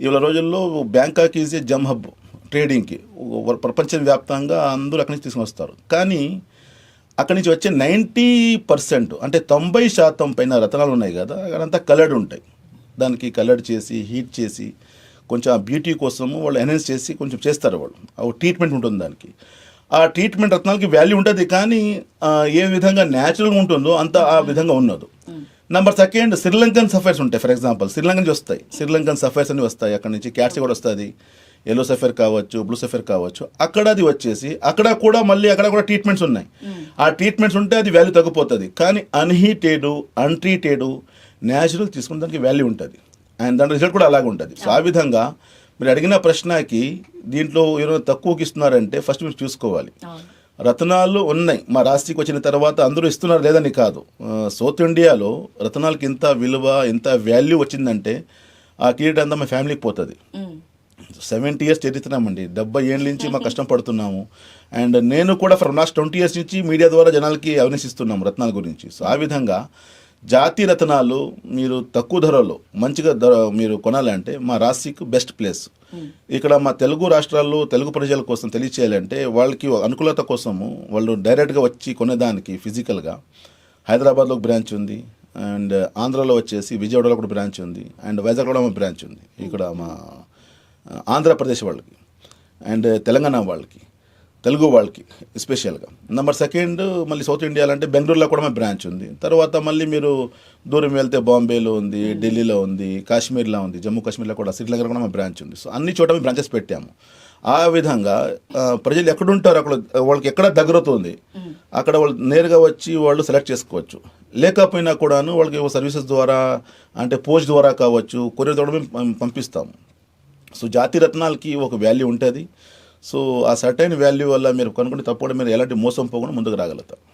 ఇవాళ రోజుల్లో Bangkok is a Jammu hub ట్రేడింగ్కి. ప్రపంచవ్యాప్తంగా అందరూ అక్కడి నుంచి తీసుకుని వస్తారు. కానీ అక్కడి నుంచి వచ్చే 90% అంటే 90% పైన రత్నాలు ఉన్నాయి కదా, అక్కడంతా కలర్డ్ ఉంటాయి. దానికి కలర్డ్ చేసి హీట్ చేసి కొంచెం ఆ బ్యూటీ కోసము వాళ్ళు ఎన్హాన్స్ చేసి కొంచెం చేస్తారు. వాళ్ళు ఒక ట్రీట్మెంట్ ఉంటుంది దానికి. ఆ ట్రీట్మెంట్ రత్నాలకి వాల్యూ ఉంటుంది, కానీ ఏ విధంగా న్యాచురల్గా ఉంటుందో అంత ఆ విధంగా ఉన్నది. నెంబర్ సెకండ్, శ్రీలంకన్ సఫైర్స్ ఉంటాయి. ఫర్ ఎగ్జాంపుల్ శ్రీలంక నుంచి వస్తాయి, శ్రీలంకన్ సఫైర్స్ అని వస్తాయి. అక్కడ నుంచి క్యాట్స్ కూడా వస్తుంది, ఎల్లో సఫైర్ కావచ్చు, బ్లూ సఫైర్ కావచ్చు. అక్కడ అది వచ్చేసి అక్కడ కూడా మళ్ళీ అక్కడ కూడా ట్రీట్మెంట్స్ ఉన్నాయి. ఆ ట్రీట్మెంట్స్ ఉంటే అది వాల్యూ తగ్గిపోతుంది. కానీ అన్హీటెడ్, అన్ట్రీటెడ్, న్యాచురల్ తీసుకున్న దానికి వాల్యూ ఉంటుంది, అండ్ దాని రిజల్ట్ కూడా అలాగే ఉంటుంది. సో ఆ విధంగా మీరు అడిగిన ప్రశ్నకి దీంట్లో ఏమైనా తక్కువకి ఇస్తున్నారంటే ఫస్ట్ మీరు చూసుకోవాలి. రత్నాలు ఉన్నాయి, మా రాశికి వచ్చిన తర్వాత అందరూ ఇస్తున్నారు లేదని కాదు. సౌత్ ఇండియాలో రత్నాలకి ఇంత విలువ, ఇంత వాల్యూ వచ్చిందంటే ఆ కిరీటం అంతా మా ఫ్యామిలీకి పోతుంది. 70 years చరిత్రమండి, 70 ఏళ్ళ నుంచి మా కష్టం పడుతున్నాము. అండ్ నేను కూడా ఫ్రమ్ లాస్ట్ 20 years నుంచి మీడియా ద్వారా జనాలకి అవేర్నెస్ ఇస్తున్నాము రత్నాల గురించి. సో ఆ విధంగా జాతి రత్నాలు మీరు తక్కువ ధరలో మంచిగా మీరు కొనాలంటే మా రాశికి బెస్ట్ ప్లేస్. ఇక్కడ మా తెలుగు రాష్ట్రాల్లో తెలుగు ప్రజల కోసం తెలియచేయాలంటే వాళ్ళకి అనుకూలత కోసము వాళ్ళు డైరెక్ట్గా వచ్చి కొనేదానికి ఫిజికల్గా హైదరాబాద్లో ఒక బ్రాంచ్ ఉంది, అండ్ ఆంధ్రాలో వచ్చేసి విజయవాడలో కూడా బ్రాంచ్ ఉంది, అండ్ వైజాగ్లో కూడా మా బ్రాంచ్ ఉంది. ఇక్కడ మా ఆంధ్రప్రదేశ్ వాళ్ళకి అండ్ తెలంగాణ వాళ్ళకి, తెలుగు వాళ్ళకి ఎస్పెషల్గా. నెంబర్ సెకండ్, మళ్ళీ సౌత్ ఇండియాలో అంటే బెంగళూరులో కూడా మా బ్రాంచ్ ఉంది. తర్వాత మళ్ళీ మీరు దూరం వెళ్తే బాంబేలో ఉంది, ఢిల్లీలో ఉంది, కాశ్మీర్లో ఉంది, జమ్మూ కాశ్మీర్లో కూడా, శ్రీలంకలో కూడా మా బ్రాంచ్ ఉంది. సో అన్ని చోట మేము బ్రాంచెస్ పెట్టాము. ఆ విధంగా ప్రజలు ఎక్కడుంటారు అక్కడ వాళ్ళకి ఎక్కడ దగ్గరవుతుంది అక్కడ వాళ్ళు నేరుగా వచ్చి వాళ్ళు సెలెక్ట్ చేసుకోవచ్చు. లేకపోయినా కూడాను వాళ్ళకి సర్వీసెస్ ద్వారా అంటే పోస్ట్ ద్వారా కావచ్చు, కొరియర్ ద్వారా మేము పంపిస్తాము. సో జాతి రత్నాలకి ఒక వాల్యూ ఉంటుంది. సో ఆ సర్టైన్ వాల్యూ వల్ల మీరు కనుక్కుంటే తప్పకుండా మీరు ఎలాంటి మోసం పోకుండా ముందుకు రాగలుగుతారు.